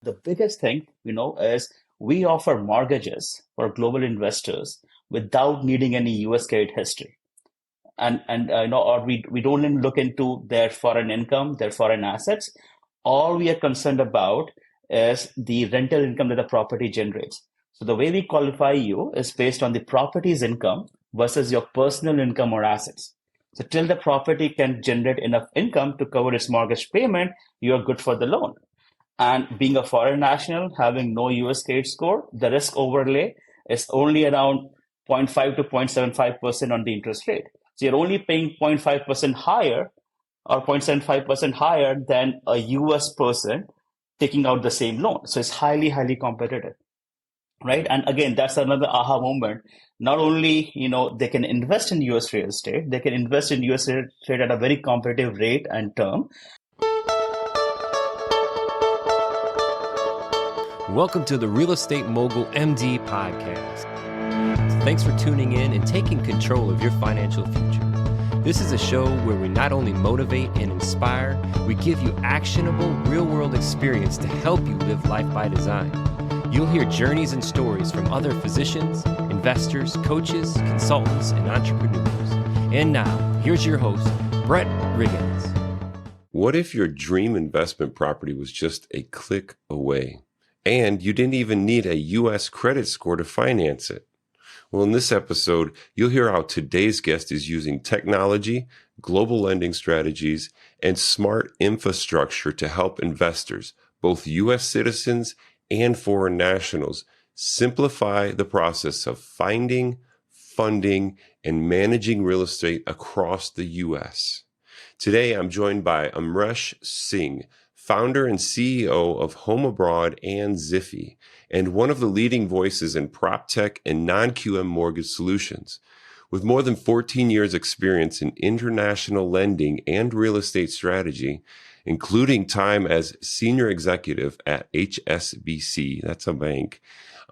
the biggest thing, is we offer mortgages for global investors without needing any US credit history. Or we don't even look into their foreign income, their foreign assets. All we are concerned about is the rental income that the property generates. So the way we qualify you is based on the property's income versus your personal income or assets. So till the property can generate enough income to cover its mortgage payment, you're good for the loan. And being a foreign national, having no US credit score, the risk overlay is only around 0.5 to 0.75% on the interest rate. So you're only paying 0.5% higher or 0.75% higher than a US person taking out the same loan. So it's highly, highly competitive, right? And again, that's another aha moment. Not only, they can invest in US real estate, they can invest in US real estate at a very competitive rate and term. Welcome to the Real Estate Mogul MD podcast. Thanks for tuning in and taking control of your financial future. This is a show where we not only motivate and inspire, we give you actionable real-world experience to help you live life by design. You'll hear journeys and stories from other physicians, investors, coaches, consultants, and entrepreneurs. And now, here's your host, Brett Riggins. What if your dream investment property was just a click away, and you didn't even need a U.S. credit score to finance it? Well, in this episode, you'll hear how today's guest is using technology, global lending strategies, and smart infrastructure to help investors, both U.S. citizens and foreign nationals, simplify the process of finding, funding, and managing real estate across the U.S. Today, I'm joined by Amresh Singh, founder and CEO of HomeAbroad and Ziffy, and one of the leading voices in prop tech and non-QM mortgage solutions. With more than 14 years experience in international lending and real estate strategy, including time as senior executive at HSBC, that's a bank,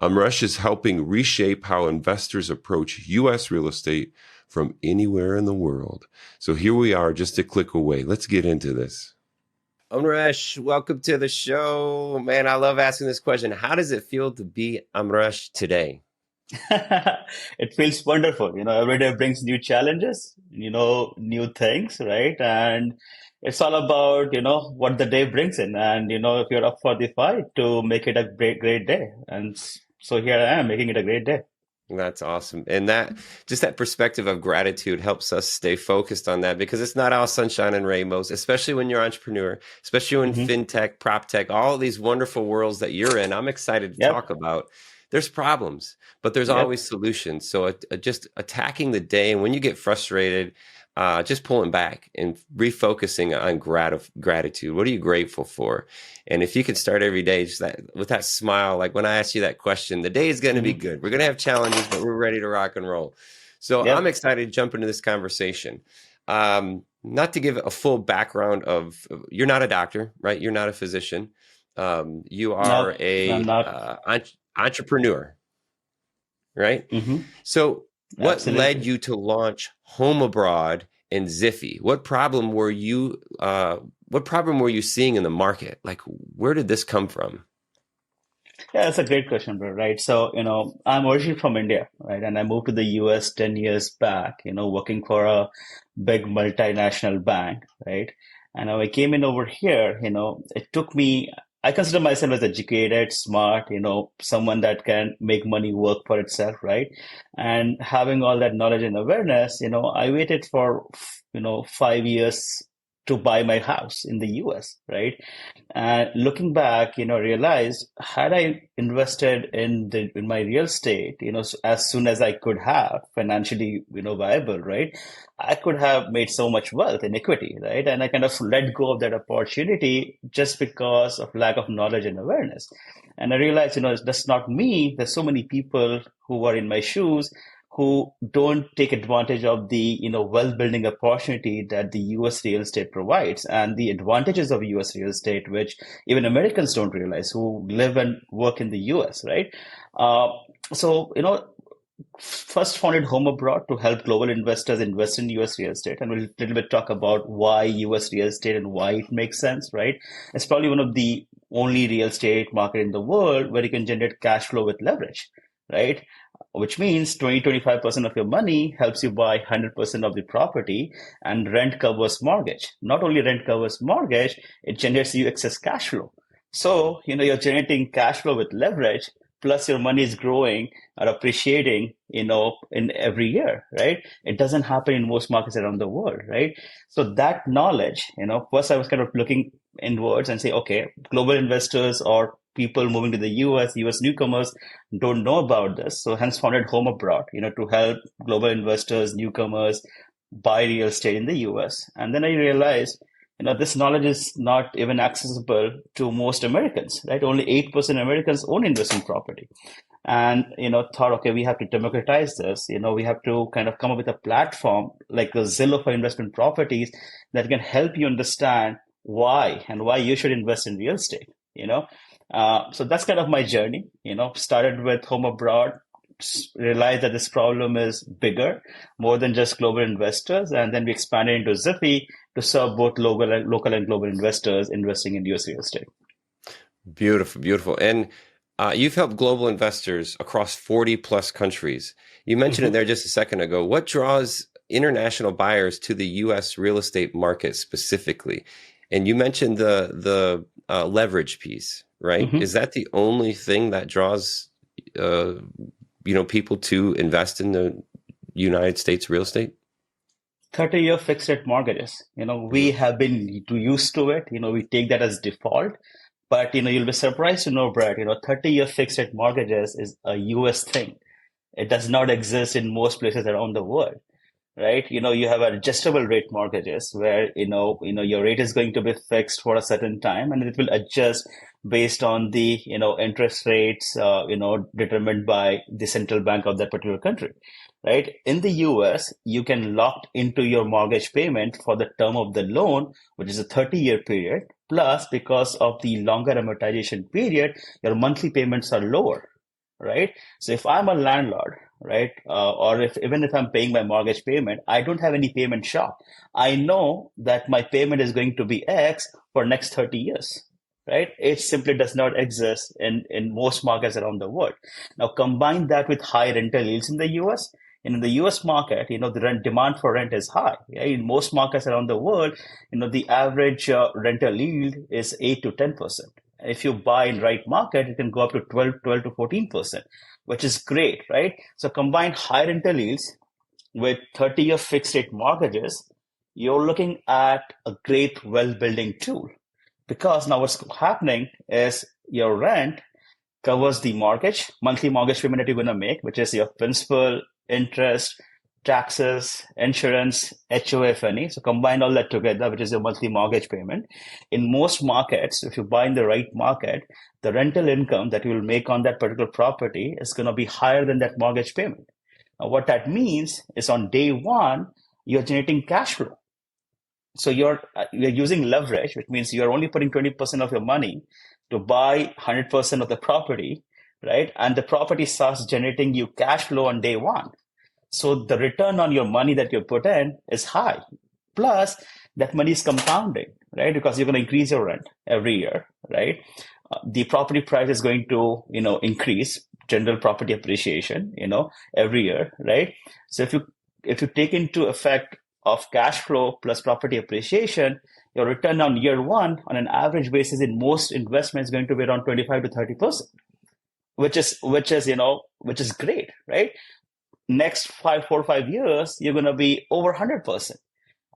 Amresh is helping reshape how investors approach U.S. real estate from anywhere in the world. So here we are, just a click away. Let's get into this. Amresh, welcome to the show. Man, I love asking this question. How does it feel to be Amresh today? It feels wonderful. Every day brings new challenges, new things, right? And it's all about, what the day brings in. And, if you're up for the fight, to make it a great, great day. And so here I am making it a great day. That's awesome. And that perspective of gratitude helps us stay focused on that, because it's not all sunshine and rainbows, especially when you're an entrepreneur, especially in fintech, prop tech, all these wonderful worlds that you're in. I'm excited to talk about. There's problems, but there's always solutions. So just attacking the day. And when you get frustrated, just pulling back and refocusing on gratitude. What are you grateful for? And if you could start every day just with that smile, like when I asked you that question, the day is going to be good. We're going to have challenges, but we're ready to rock and roll. So I'm excited to jump into this conversation. Not to give a full background of, you're not a doctor, right? You're not a physician. You are entrepreneur, right? Mm-hmm. So what Absolutely. led you to launch HomeAbroad and Ziffy? What problem were you seeing in the market? Like, where did this come from? Yeah, that's a great question, bro. Right. So, I'm originally from India, right? And I moved to the US 10 years back, working for a big multinational bank, right? And when I came in over here, it took me, I consider myself as educated, smart, someone that can make money work for itself, right? And having all that knowledge and awareness, I waited for, 5 years to buy my house in the US, right? And looking back, realized had I invested in my real estate, as soon as I could have financially, viable, right? I could have made so much wealth in equity, right? And I kind of let go of that opportunity just because of lack of knowledge and awareness. And I realized, that's not me. There's so many people who are in my shoes who don't take advantage of the wealth building opportunity that the US real estate provides, and the advantages of US real estate, which even Americans don't realize who live and work in the US, right? So first founded HomeAbroad to help global investors invest in US real estate, and we'll a little bit talk about why US real estate and why it makes sense, right? It's probably one only real estate market in the world where you can generate cash flow with leverage, right? Which means 20-25% of your money helps you buy 100% of the property, and rent covers mortgage. Not only rent covers mortgage, it generates you excess cash flow. So, you're generating cash flow with leverage, plus your money is growing or appreciating, in every year, right? It doesn't happen in most markets around the world, right? So that knowledge, first I was kind of looking inwards and say, okay, global investors or people moving to the US newcomers don't know about this. So hence founded HomeAbroad, to help global investors, newcomers buy real estate in the US. And then I realized, this knowledge is not even accessible to most Americans, right? Only 8% Americans own investment property. And, thought, okay, we have to democratize this. We have to kind of come up with a platform like the Zillow for investment properties that can help you understand why you should invest in real estate, So that's kind of my journey, started with HomeAbroad, realized that this problem is bigger, more than just global investors. And then we expanded into Ziffy to serve both local and global investors investing in US real estate. Beautiful, beautiful. And you've helped global investors across 40 plus countries. You mentioned it there just a second ago. What draws international buyers to the US real estate market specifically? And you mentioned the leverage piece, right? Is that the only thing that draws people to invest in the United States real estate? 30-year fixed rate mortgages. We have been used to it. We take that as default. But you'll be surprised to know, Brad, 30-year fixed rate mortgages is a US thing. It does not exist in most places around the world. Right? You have adjustable rate mortgages where, your rate is going to be fixed for a certain time and it will adjust based on the, interest rates, determined by the central bank of that particular country. Right? In the US, you can lock into your mortgage payment for the term of the loan, which is a 30-year period. Plus, because of the longer amortization period, your monthly payments are lower. Right? So if I'm a landlord, right, or even if I'm paying my mortgage payment, I don't have any payment shock. I know that my payment is going to be X for next 30 years. Right? It simply does not exist in most markets around the world. Now, combine that with high rental yields in the US. In the US market, the demand for rent is high. Right? In most markets around the world, the average rental yield is 8 to 10%. If you buy in right market, it can go up to 12 to 14%, which is great, right? So combine high rental yields with 30-year fixed rate mortgages, you're looking at a great wealth building tool. Because now what's happening is your rent covers the monthly mortgage payment that you're going to make, which is your principal, interest, taxes, insurance, HOA, if any. So combine all that together, which is your monthly mortgage payment. In most markets, if you buy in the right market, the rental income that you will make on that particular property is going to be higher than that mortgage payment. Now, what that means is on day one, you're generating cash flow. So you're using leverage, which means you're only putting 20% of your money to buy 100% of the property, right? And the property starts generating you cash flow on day one. So the return on your money that you put in is high. Plus, that money is compounding, right? Because you're going to increase your rent every year, right? The property price is going to, increase, general property appreciation, every year, right? So if you take into effect of cash flow plus property appreciation, your return on year one on an average basis in most investments is going to be around 25 to 30%, which is great, right? Next 4 or 5 years, you're going to be over 100%.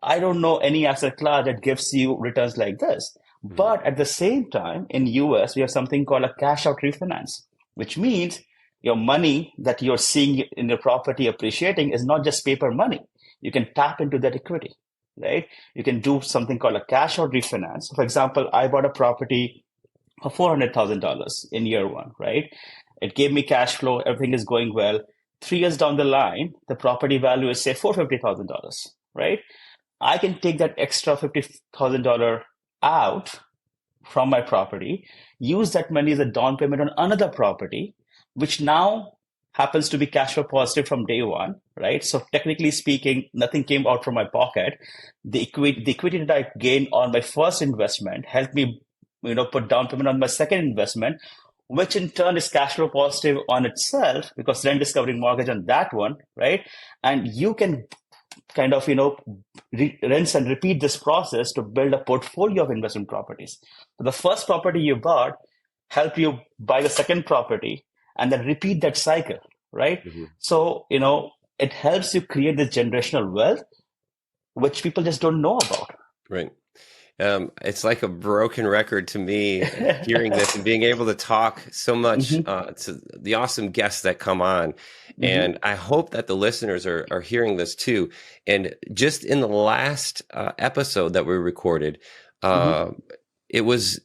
I don't know any asset class that gives you returns like this. But at the same time, in US, we have something called a cash out refinance, which means your money that you're seeing in your property appreciating is not just paper money. You can tap into that equity, right? You can do something called a cash out refinance. For example, I bought a property for $400,000 in year one, right? It gave me cash flow. Everything is going well. 3 years down the line, the property value is say $450,000, right? I can take that extra $50,000 out from my property, use that money as a down payment on another property, which now happens to be cash flow positive from day one, right? So technically speaking, nothing came out from my pocket. The equity that I gained on my first investment helped me put down payment on my second investment, which in turn is cash flow positive on itself because rent is covering mortgage on that one, right? And you can kind of, rinse and repeat this process to build a portfolio of investment properties. So the first property you bought help you buy the second property and then repeat that cycle, right? Mm-hmm. So, it helps you create this generational wealth, which people just don't know about. Right. It's like a broken record to me hearing this and being able to talk so much to the awesome guests that come on. And I hope that the listeners are hearing this too. And just in the last episode that we recorded, it was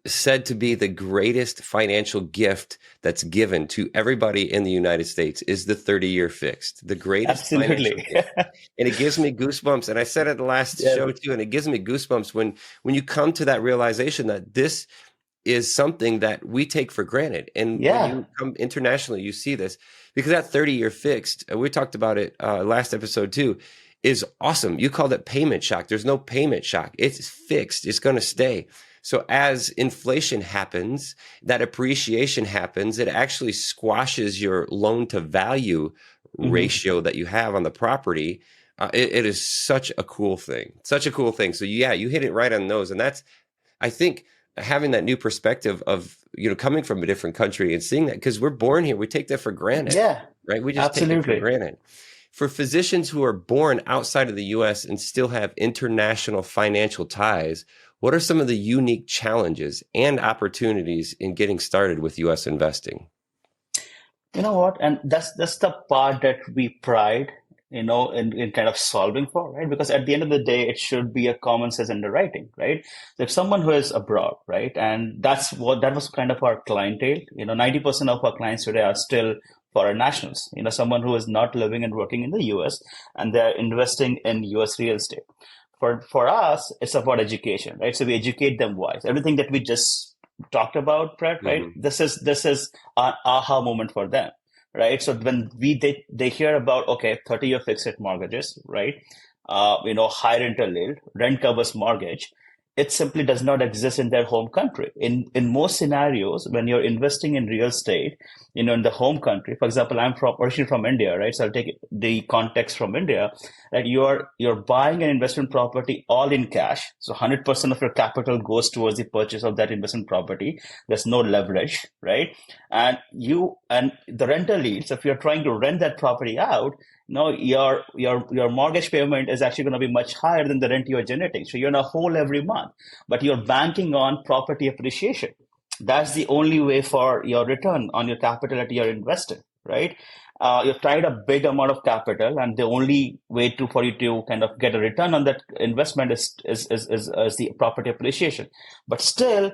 said to be the greatest financial gift that's given to everybody in the United States is the 30-year fixed, the greatest financial gift. And it gives me goosebumps. And I said it the last show too, and it gives me goosebumps when you come to that realization that this is something that we take for granted. And when you come internationally, you see this because that 30-year fixed, we talked about it last episode too, is awesome. You called it payment shock. There's no payment shock. It's fixed. It's going to stay. So as inflation happens, that appreciation happens, it actually squashes your loan to value ratio that you have on the property. It is such a cool thing, such a cool thing. So yeah, you hit it right on the nose. And that's, I think, having that new perspective of, coming from a different country and seeing that, because we're born here, we take that for granted. Yeah, right. We just take it for granted. For physicians who are born outside of the U.S. and still have international financial ties, what are some of the unique challenges and opportunities in getting started with U.S. investing? You know what? And that's the part that we pride, in kind of solving for, right? Because at the end of the day, it should be a common sense underwriting, right? So if someone who is abroad, right? And that was kind of our clientele, 90% of our clients today are still foreign nationals, someone who is not living and working in the US and they're investing in US real estate. For us, it's about education, right? So we educate them wise. Everything that we just talked about, Brett, right? This is an aha moment for them, right? So when they hear about 30-year fixed rate mortgages, right? High rental yield, rent covers mortgage. It simply does not exist in their home country. In most scenarios, when you're investing in real estate, in the home country, for example, I'm originally from India, right? So I'll take the context from India, that you're buying an investment property all in cash. So 100% of your capital goes towards the purchase of that investment property. There's no leverage, right? And the rental yields, if you're trying to rent that property out, your mortgage payment is actually going to be much higher than the rent you're generating. So you're in a hole every month, but you're banking on property appreciation. That's the only way for your return on your capital that you're investing, right? You've tied a big amount of capital, and the only way for you to kind of get a return on that investment is the property appreciation. But still,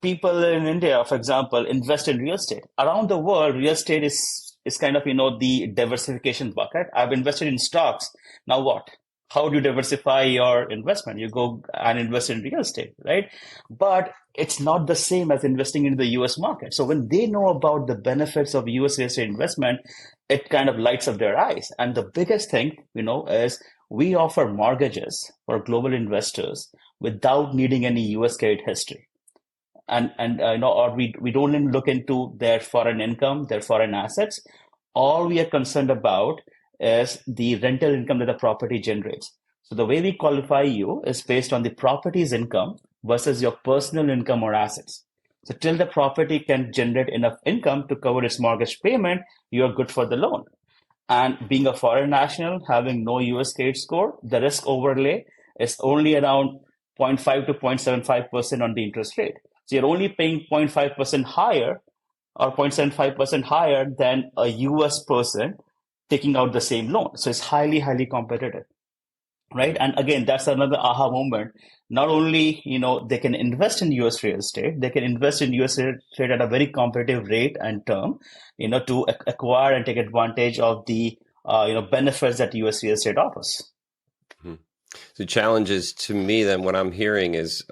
people in India, for example, invest in real estate. Around the world, real estate is kind of, the diversification bucket. I've invested in stocks. Now what? How do you diversify your investment? You go and invest in real estate, right? But it's not the same as investing in the US market. So when they know about the benefits of US real estate investment, it kind of lights up their eyes. And the biggest thing, is we offer mortgages for global investors without needing any US credit history. Or we don't even look into their foreign income, their foreign assets. All we are concerned about is the rental income that the property generates. So the way we qualify you is based on the property's income versus your personal income or assets. So till the property can generate enough income to cover its mortgage payment, you are good for the loan. And being a foreign national, having no US credit score, the risk overlay is only around 0.5 to 0.75% on the interest rate. So you're only paying 0.5% higher or 0.75% higher than a US person taking out the same loan. So it's highly, highly competitive, right? And again, that's another aha moment. Not only, they can invest in US real estate, they can invest in US real estate at a very competitive rate and term, to acquire and take advantage of the, benefits that US real estate offers. The challenges to me then, what I'm hearing is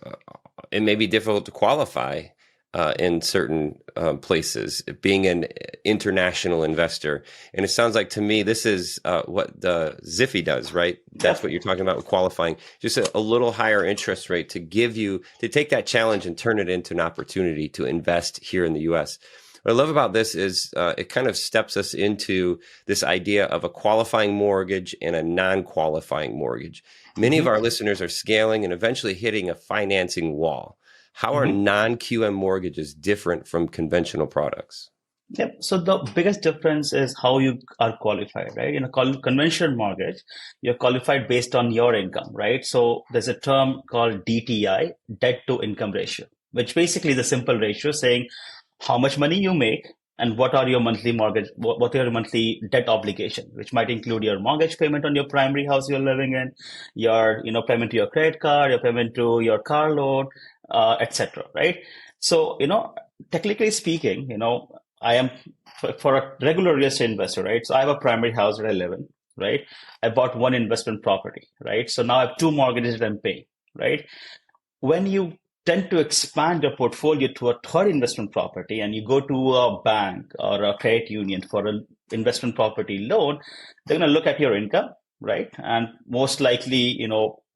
it may be difficult to qualify in certain places, being an international investor. And it sounds like to me, this is what the Ziffy does, right? That's what you're talking about with qualifying, just a little higher interest rate to take that challenge and turn it into an opportunity to invest here in the U.S. What I love about this is it kind of steps us into this idea of a qualifying mortgage and a non-qualifying mortgage. Many of our listeners are scaling and eventually hitting a financing wall. How are non-QM mortgages different from conventional products? Yep. So the biggest difference is how you are qualified, right? In a conventional mortgage, you're qualified based on your income, right? So there's a term called DTI, debt to income ratio, which basically is a simple ratio saying how much money you make and what are your monthly mortgage, what are your monthly debt obligation, which might include your mortgage payment on your primary house you're living in, your, payment to your credit card, your payment to your car loan, etc. Right? So, technically speaking, I am for a regular real estate investor, right? So I have a primary house that I live in, right? I bought one investment property, right? So now I have two mortgages that I'm paying, right? When you tend to expand your portfolio to a third investment property and you go to a bank or a credit union for an investment property loan, they're going to look at your income, right? And most likely,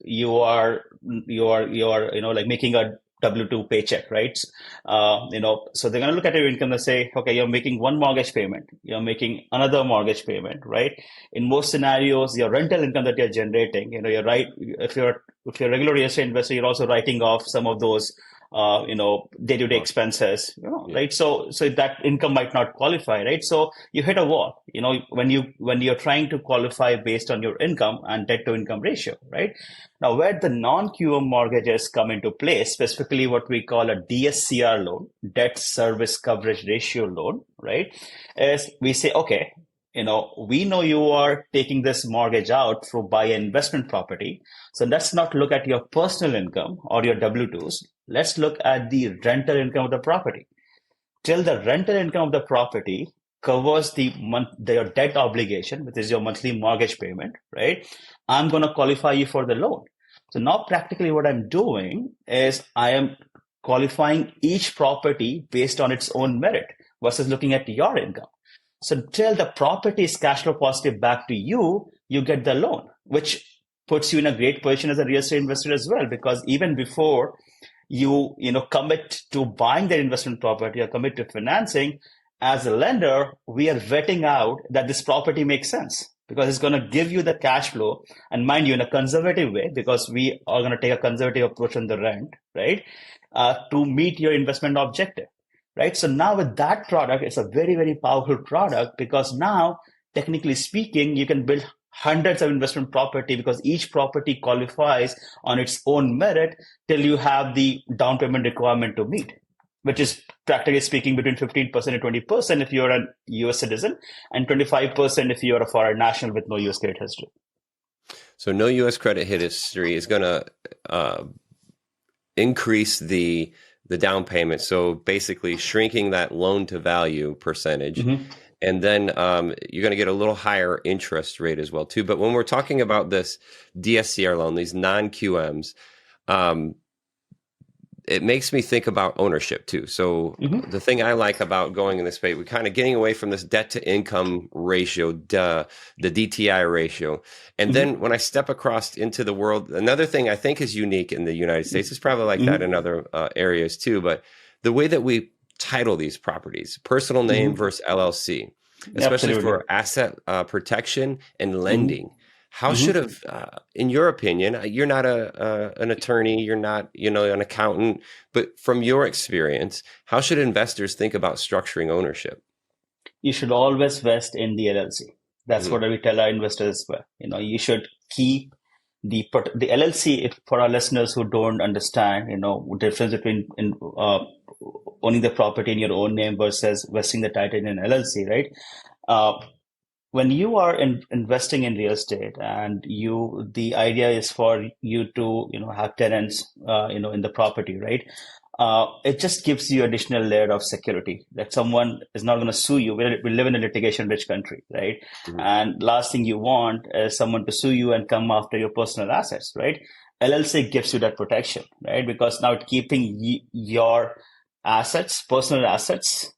you are like making a W-2 paycheck, right? So they're going to look at your income and say, okay, you're making one mortgage payment, you're making another mortgage payment, right? In most scenarios, your rental income that you're generating, you're right. If you're a regular real estate investor, you're also writing off some of those, day-to-day expenses, right? So that income might not qualify, right? So you hit a wall, when you're trying to qualify based on your income and debt to income ratio, right? Now, where the non-QM mortgages come into play, specifically what we call a DSCR loan, debt service coverage ratio loan, right? Is we say, okay, we know you are taking this mortgage out to buy an investment property. So let's not look at your personal income or your W-2s. Let's look at the rental income of the property. Till the rental income of the property covers your debt obligation, which is your monthly mortgage payment, right? I'm going to qualify you for the loan. So now practically what I'm doing is I am qualifying each property based on its own merit versus looking at your income. So till the property is cash flow positive back to you, you get the loan, which puts you in a great position as a real estate investor as well, because even before you commit to buying that investment property or commit to financing, as a lender, we are vetting out that this property makes sense because it's going to give you the cash flow, and mind you, in a conservative way, because we are going to take a conservative approach on the rent, right, to meet your investment objective. Right. So now with that product, it's a very, very powerful product because now, technically speaking, you can build hundreds of investment property because each property qualifies on its own merit till you have the down payment requirement to meet, which is practically speaking between 15% and 20% if you're a US citizen and 25% if you're a foreign national with no US credit history. So no US credit history is going to increase the down payment. So basically shrinking that loan to value percentage. Mm-hmm. And then you're going to get a little higher interest rate as well, too. But when we're talking about this DSCR loan, these non-QMs, it makes me think about ownership, too. So the thing I like about going in this space, we're kind of getting away from this debt to income ratio, the DTI ratio. And then when I step across into the world, another thing I think is unique in the United States, is probably like that in other areas, too. But the way that we title these properties, personal name versus LLC, especially for asset protection and lending. How should have, in your opinion, you're not an attorney, you're not, an accountant, but from your experience, how should investors think about structuring ownership? You should always vest in the LLC. That's what we tell our investors as well. You should keep the LLC, for our listeners who don't understand, difference between owning the property in your own name versus vesting the title in an LLC, right? When you are investing in real estate and the idea is for you to, have tenants, in the property, right? It just gives you additional layer of security that someone is not going to sue you. We live in a litigation-rich country, right? And last thing you want is someone to sue you and come after your personal assets, right? LLC gives you that protection, right? Because now it's keeping your assets, personal assets,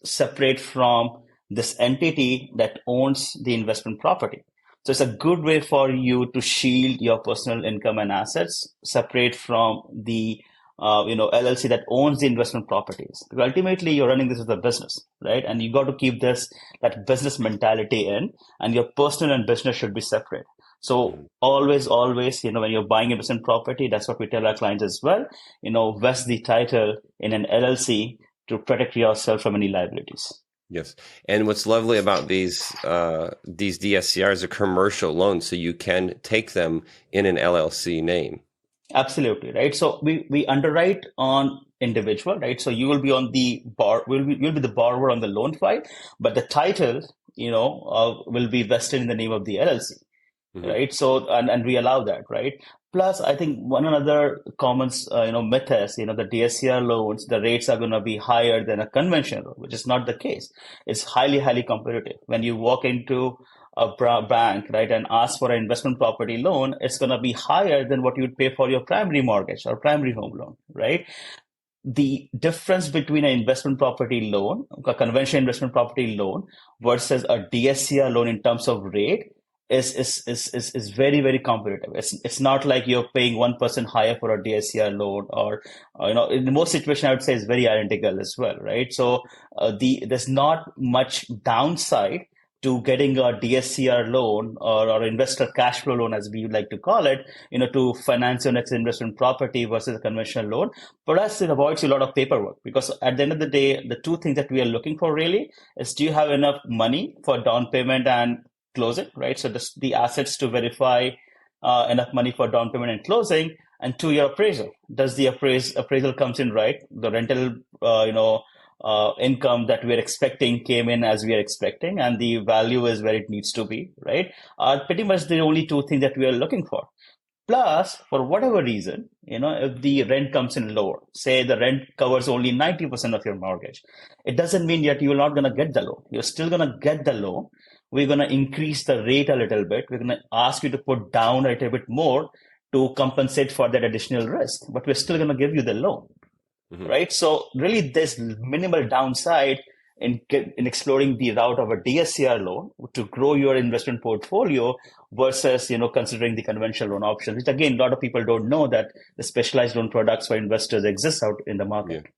separate from this entity that owns the investment property. So it's a good way for you to shield your personal income and assets separate from the LLC that owns the investment properties. Because ultimately you're running this as a business, right? And you got to keep that business mentality in, and your personal and business should be separate. So always, when you're buying investment property, that's what we tell our clients as well. Vest the title in an LLC to protect yourself from any liabilities. Yes. And what's lovely about these DSCRs are commercial loans, so you can take them in an LLC name. Absolutely, right? So we underwrite on individual, right? So you will be on the you'll be the borrower on the loan file, but the title, will be vested in the name of the LLC. Right. So, and we allow that, right? Plus, I think one another common, myth is, the DSCR loans, the rates are going to be higher than a conventional loan, which is not the case. It's highly, highly competitive. When you walk into a bank, right, and ask for an investment property loan, it's going to be higher than what you'd pay for your primary mortgage or primary home loan, right? The difference between an investment property loan, a conventional investment property loan versus a DSCR loan in terms of rate is very, very competitive. It's not like you're paying 1% higher for a DSCR loan, or in most situations I would say it's very identical as well, right? So there's not much downside to getting a DSCR loan or investor cash flow loan, as we like to call it, to finance your next investment property versus a conventional loan. For us, it avoids a lot of paperwork, because at the end of the day, the two things that we are looking for really is, do you have enough money for down payment and closing, right? So the assets to verify enough money for down payment and closing, and to your appraisal. Does the appraisal comes in right? The rental, income that we're expecting came in as we are expecting, and the value is where it needs to be, right? Are pretty much the only two things that we are looking for. Plus, for whatever reason, if the rent comes in lower, say the rent covers only 90% of your mortgage, it doesn't mean that you're not going to get the loan. You're still going to get the loan. We're going to increase the rate a little bit. We're going to ask you to put down a little bit more to compensate for that additional risk, but we're still going to give you the loan, right? So really, there's minimal downside in exploring the route of a DSCR loan to grow your investment portfolio versus, considering the conventional loan options, which again, a lot of people don't know that the specialized loan products for investors exist out in the market. Yeah.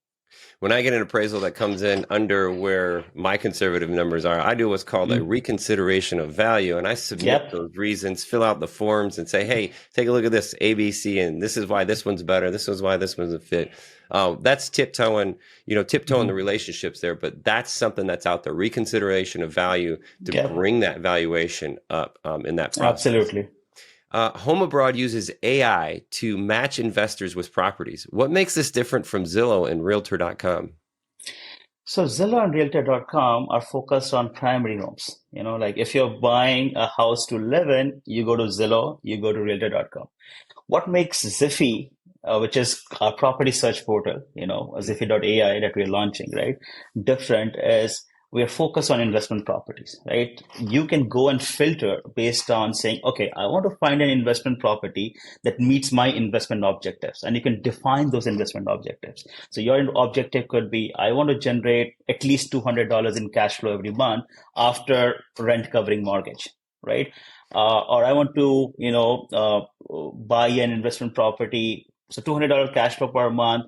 When I get an appraisal that comes in under where my conservative numbers are, I do what's called a reconsideration of value, and I submit those reasons, fill out the forms, and say, hey, take a look at this ABC, and this is why this one's better, this is why this one's a fit. That's tiptoeing the relationships there, but that's something that's out there, reconsideration of value to bring that valuation up in that process. Absolutely. HomeAbroad uses AI to match investors with properties. What makes this different from Zillow and Realtor.com? So Zillow and Realtor.com are focused on primary homes. Like if you're buying a house to live in, you go to Zillow, you go to Realtor.com. What makes Ziffy, which is our property search portal, Ziffy.ai that we're launching, right, different is we are focused on investment properties, right? You can go and filter based on saying, okay, I want to find an investment property that meets my investment objectives. And you can define those investment objectives. So your objective could be, I want to generate at least $200 in cash flow every month after rent covering mortgage, right? Or I want to, buy an investment property. So $200 cash flow per month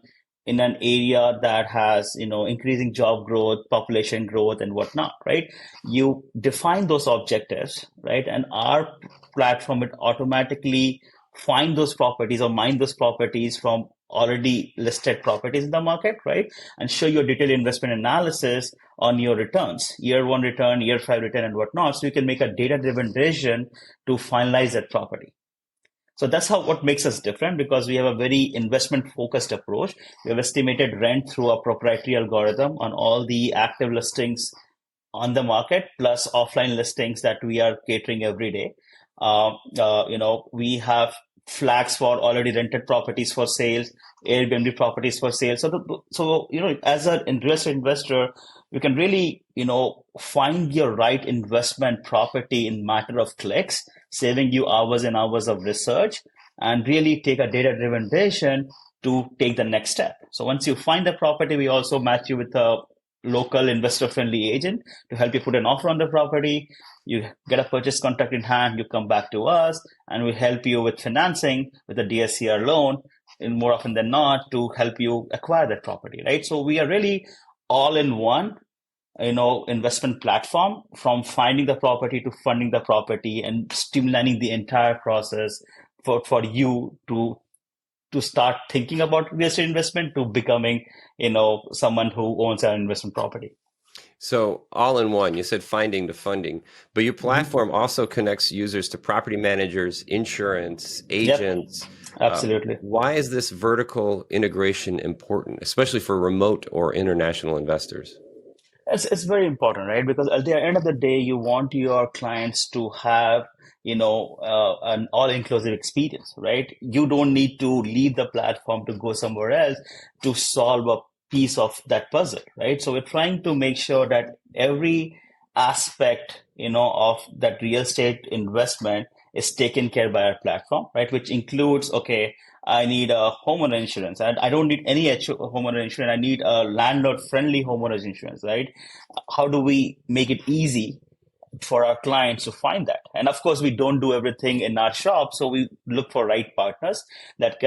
in an area that has, increasing job growth, population growth, and whatnot, right? You define those objectives, right? And our platform would automatically find those properties or mine those properties from already listed properties in the market, right? And show you a detailed investment analysis on your returns, year 1 return, year 5 return, and whatnot. So you can make a data-driven decision to finalize that property. So that's what makes us different, because we have a very investment focused approach. We have estimated rent through a proprietary algorithm on all the active listings on the market, plus offline listings that we are catering every day. We have flags for already rented properties for sales, Airbnb properties for sale. So as a real estate investor, you can really, find your right investment property in matter of clicks, saving you hours and hours of research, and really take a data-driven decision to take the next step. So once you find the property, we also match you with a local investor friendly agent to help you put an offer on the property. You get a purchase contract in hand, you come back to us, and we help you with financing with a DSCR loan, and more often than not, to help you acquire that property, right? So we are really all in one, investment platform, from finding the property to funding the property and streamlining the entire process for you to start thinking about real estate investment to becoming, someone who owns an investment property. So all in one, you said finding to funding, but your platform also connects users to property managers, insurance, agents. Yep, absolutely. Why is this vertical integration important, especially for remote or international investors? It's very important, right? Because at the end of the day, you want your clients to have, an all-inclusive experience, right? You don't need to leave the platform to go somewhere else to solve a piece of that puzzle, right? So we're trying to make sure that every aspect, of that real estate investment is taken care by our platform, right? Which includes, okay, I need a homeowner insurance. I don't need any homeowner insurance. I need a landlord-friendly homeowners insurance, right? How do we make it easy for our clients to find that? And of course, we don't do everything in our shop, so we look for right partners that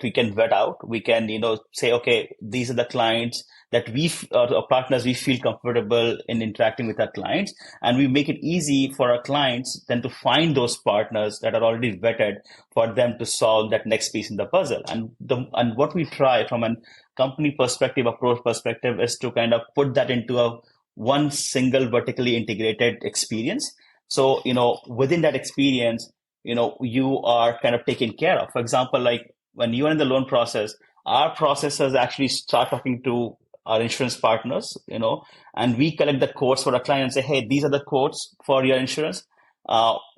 we can vet out. We can, say, okay, these are the clients that partners we feel comfortable in interacting with our clients, and we make it easy for our clients then to find those partners that are already vetted for them to solve that next piece in the puzzle. And what we try from a company perspective, approach perspective, is to kind of put that into a one single vertically integrated experience. So, within that experience, you are kind of taken care of. For example, like when you are in the loan process, our processors actually start talking to our insurance partners, and we collect the quotes for our client and say, hey, these are the quotes for your insurance,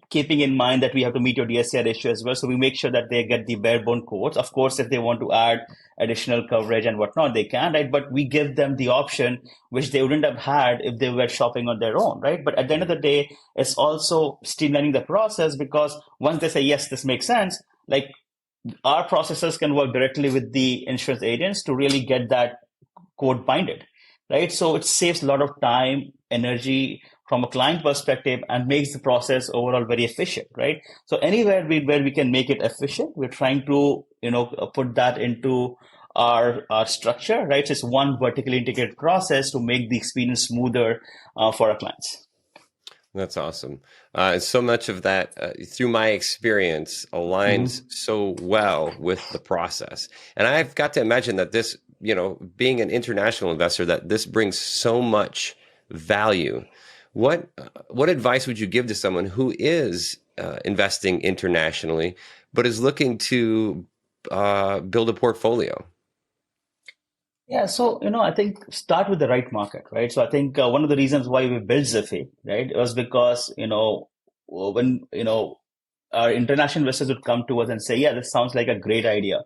keeping in mind that we have to meet your DSCR ratio as well. So we make sure that they get the bare bone quotes. Of course, if they want to add additional coverage and whatnot, they can, right? But we give them the option, which they wouldn't have had if they were shopping on their own, right? But at the end of the day, it's also streamlining the process, because once they say, yes, this makes sense, like our processors can work directly with the insurance agents to really get that quote binded, right? So it saves a lot of time, energy from a client perspective, and makes the process overall very efficient, right? So anywhere where we can make it efficient, we're trying to, put that into our structure, right? So it's one vertically integrated process to make the experience smoother for our clients. That's awesome. So much of that, through my experience, aligns so well with the process. And I've got to imagine that this, being an international investor, that this brings so much value. What advice would you give to someone who is investing internationally, but is looking to build a portfolio? Yeah, so I think start with the right market, right? So I think one of the reasons why we built Ziffy, right, was because when our international investors would come to us and say, yeah, this sounds like a great idea,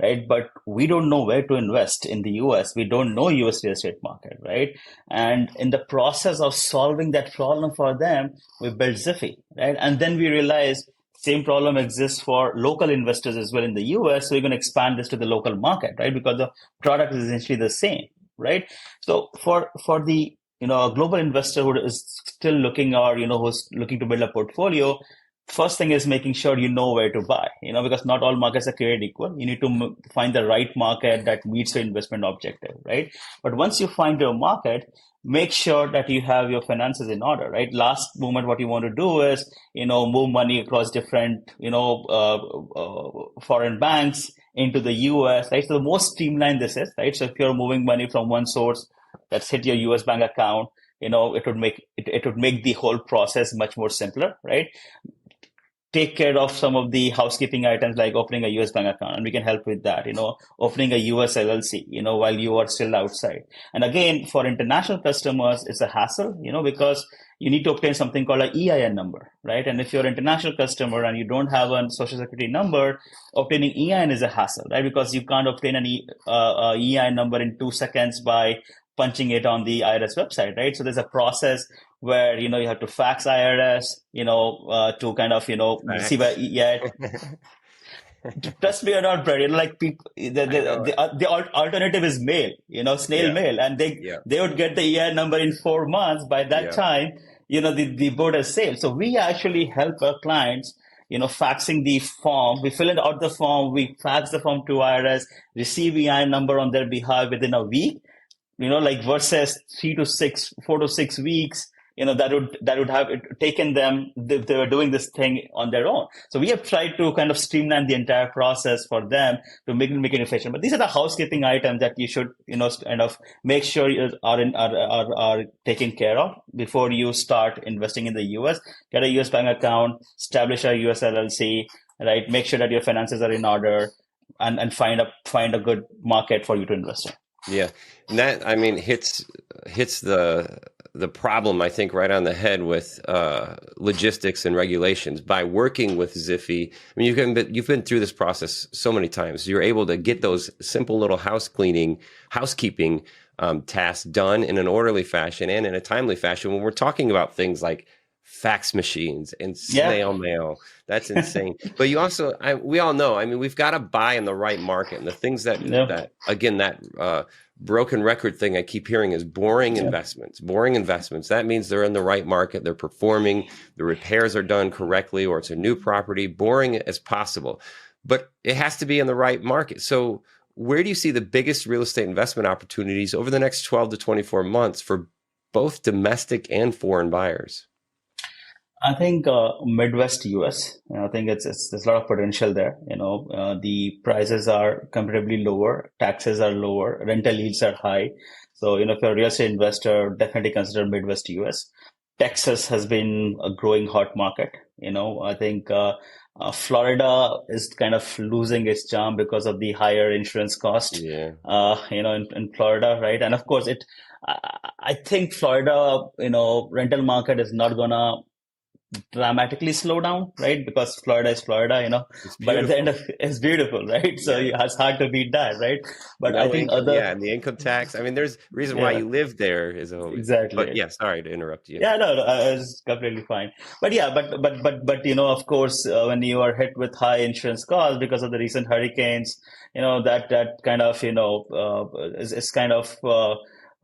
right? But we don't know where to invest in the US. We don't know US real estate market, right? And in the process of solving that problem for them, we built Ziffy, right? And then we realized same problem exists for local investors as well in the US. So we're going to expand this to the local market, right? Because the product is essentially the same, right? So for the a global investor who is still looking, or who's looking to build a portfolio, first thing is making sure you know where to buy, because not all markets are created equal. You need to find the right market that meets your investment objective, right? But once you find your market, make sure that you have your finances in order, right? Last moment, what you want to do is, move money across different, foreign banks into the US, right? So the most streamlined this is, right? So if you're moving money from one source that's hit your US bank account, it would make the whole process much more simpler, right? Take care of some of the housekeeping items like opening a US bank account, and we can help with that, opening a US LLC, while you are still outside. And again, for international customers, it's a hassle, because you need to obtain something called an EIN number, right? And if you're an international customer and you don't have a social security number, obtaining EIN is a hassle, right? Because you can't obtain an EIN number in 2 seconds by punching it on the IRS website, right? So there's a process where, you have to fax IRS, to kind of, Facts. receive a, yeah. Trust me or not, Brad, like people, I know. the alternative is mail, snail Yeah, mail, and yeah, they would get the EIN number in 4 months. By that yeah, time, the boat has sailed. So we actually help our clients, faxing the form. We fill it out the form, we fax the form to IRS, receive EIN number on their behalf within a week, like versus 4 to 6 weeks, that would have it taken them if they were doing this thing on their own. So we have tried to kind of streamline the entire process for them to make it efficient. But these are the housekeeping items that you should, kind of make sure you are taken care of before you start investing in the US. Get a US bank account, establish a US LLC, right? Make sure that your finances are in order, and find a good market for you to invest in. yeah. And that, I mean, hits the problem, I think, right on the head with logistics and regulations. By working with Ziffy, I mean, you've been through this process so many times. You're able to get those simple little housekeeping tasks done in an orderly fashion and in a timely fashion. When we're talking about things like fax machines and snail mail, that's insane. But you also, we all know, I mean, we've got to buy in the right market, and the things that broken record thing I keep hearing is boring investments. That means they're in the right market, they're performing, the repairs are done correctly, or it's a new property. Boring as possible, but it has to be in the right market. So where do you see the biggest real estate investment opportunities over the next 12 to 24 months for both domestic and foreign buyers? I think Midwest US. I think there's a lot of potential there. The prices are comparatively lower, taxes are lower, rental yields are high. So if you're a real estate investor, definitely consider Midwest US. Texas has been a growing hot market. I think Florida is kind of losing its charm because of the higher insurance cost. Yeah. In Florida, right? And of course, I think Florida, rental market is not gonna dramatically slow down, right? Because Florida is Florida, but at the end of it's beautiful, right? So it's hard to beat that, right? But no I think income, and the income tax. I mean, there's reason why you live there is a whole exactly. But yeah, sorry to interrupt you. Yeah, no, it's completely fine. But yeah, but of course, when you are hit with high insurance costs because of the recent hurricanes, that kind of is kind of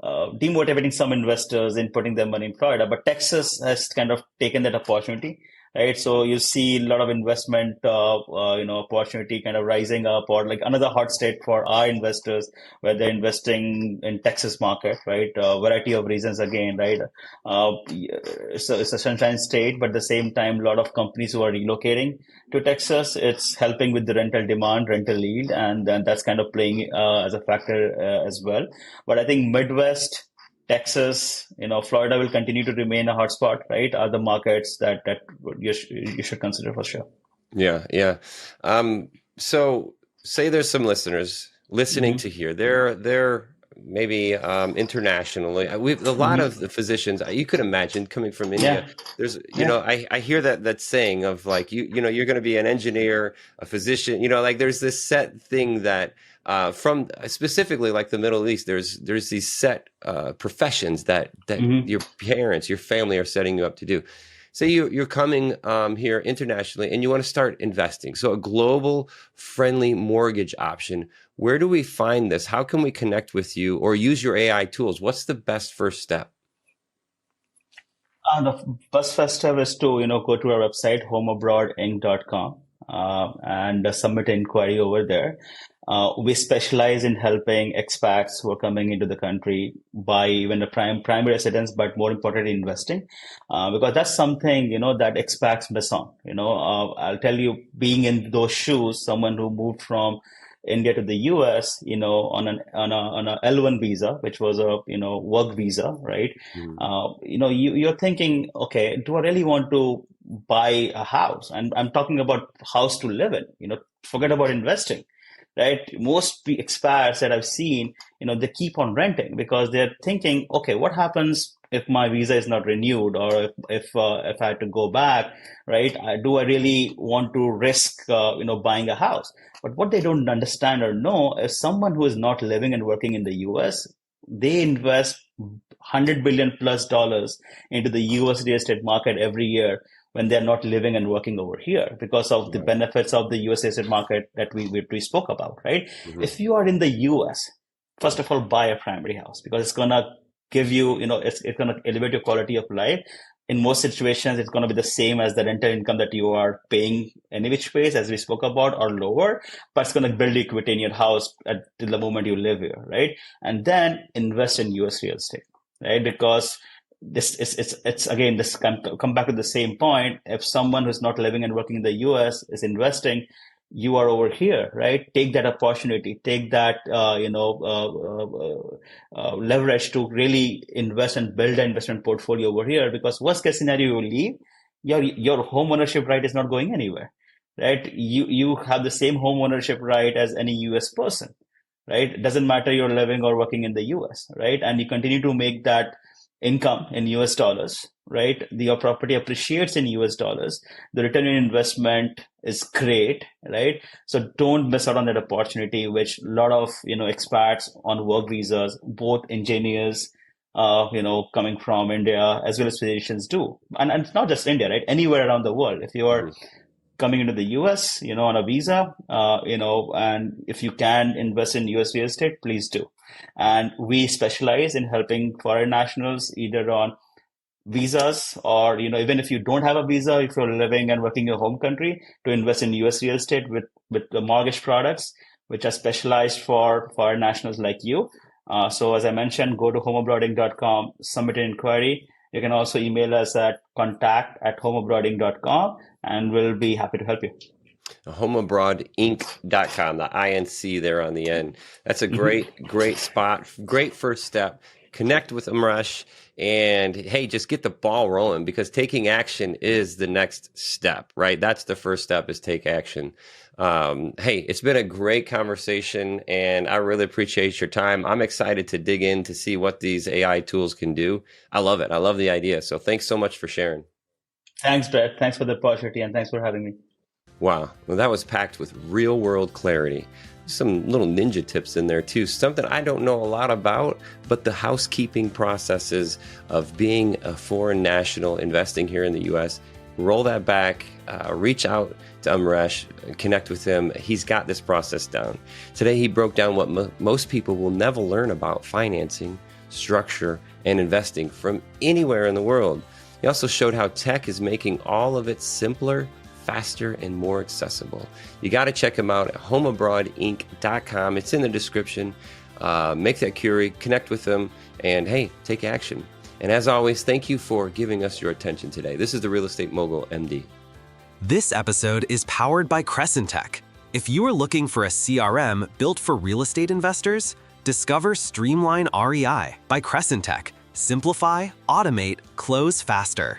demotivating some investors in putting their money in Florida. But Texas has kind of taken that opportunity, right? So you see a lot of investment, opportunity kind of rising up, or like another hot state for our investors where they're investing in Texas market, right? Variety of reasons again, right? So it's a sunshine state, but at the same time, a lot of companies who are relocating to Texas, it's helping with the rental demand, rental yield, and then that's kind of playing as a factor as well. But I think Midwest, Texas, Florida will continue to remain a hotspot, right? Are the markets that you should consider for sure. Yeah, yeah. So say there's some listeners listening to here. They're maybe internationally. A lot of the physicians you could imagine coming from India. There's I hear that saying of like you're going to be an engineer, a physician. Like there's this set thing that. From specifically like the Middle East, there's these set professions that your parents, your family are setting you up to do. Say you're coming here internationally and you want to start investing. So a global friendly mortgage option. Where do we find this? How can we connect with you or use your AI tools? What's the best first step? The first step is to go to our website homeabroadinc.com and submit an inquiry over there. We specialize in helping expats who are coming into the country buy even a primary residence, but more importantly, investing, because that's something that expats miss on. I'll tell you, being in those shoes, someone who moved from India to the US, on a L1 visa, which was a work visa, right? You're thinking, okay, do I really want to buy a house? And I'm talking about house to live in. Forget about investing. Right, most expats that I've seen, they keep on renting because they're thinking, okay, what happens if my visa is not renewed, or if I had to go back, right? Do I really want to risk, buying a house? But what they don't understand or know is someone who is not living and working in the US, they invest $100 billion plus into the US real estate market every year. when they're not living and working over here because of the benefits of the US estate market that we spoke about, right? Mm-hmm. If you are in the US, first of all, buy a primary house because it's gonna give you, it's gonna elevate your quality of life. In most situations, it's going to be the same as the rental income that you are paying any which ways, as we spoke about, or lower, but it's going to build equity in your house till the moment you live here, right? And then invest in US real estate, right? Because this it's again, this come back to the same point. If someone who's not living and working in the US is investing, you are over here, right? Take that opportunity, take that, leverage to really invest and build an investment portfolio over here. Because worst case scenario, you leave, your home ownership right is not going anywhere, right? You have the same home ownership right as any US person, right? It doesn't matter you're living or working in the US, right? And you continue to make that income in US dollars, right? Your property appreciates in US dollars. The return on investment is great, right? So don't miss out on that opportunity, which a lot of, expats on work visas, both engineers, coming from India as well as physicians do. And it's not just India, right? Anywhere around the world. If you are coming into the US, on a visa, and if you can invest in US real estate, please do. And we specialize in helping foreign nationals either on visas or, even if you don't have a visa, if you're living and working in your home country, to invest in US real estate with the mortgage products, which are specialized for foreign nationals like you. So as I mentioned, go to homeabroading.com, submit an inquiry. You can also email us at contact@homeabroading.com, and we'll be happy to help you. HomeAbroadInc.com, the INC there on the end. That's a great spot, great first step. Connect with Amresh and, hey, just get the ball rolling, because taking action is the next step, right? That's the first step, is take action. Hey, it's been a great conversation, and I really appreciate your time. I'm excited to dig in to see what these AI tools can do. I love it. I love the idea. So thanks so much for sharing. Thanks, Brett. Thanks for the opportunity, and thanks for having me. Wow. Well, that was packed with real world clarity. Some little ninja tips in there too. Something I don't know a lot about, but the housekeeping processes of being a foreign national investing here in the US. Roll that back, reach out to Amresh, connect with him. He's got this process down. Today, he broke down what most people will never learn about financing, structure, and investing from anywhere in the world. He also showed how tech is making all of it simpler, faster, and more accessible. You got to check him out at homeabroadinc.com. It's in the description. Make that query, connect with them, and hey, take action. And as always, thank you for giving us your attention today. This is the Real Estate Mogul MD. This episode is powered by Crescent Tech. If you are looking for a CRM built for real estate investors, discover Streamline REI by Crescent Tech. Simplify, automate, close faster.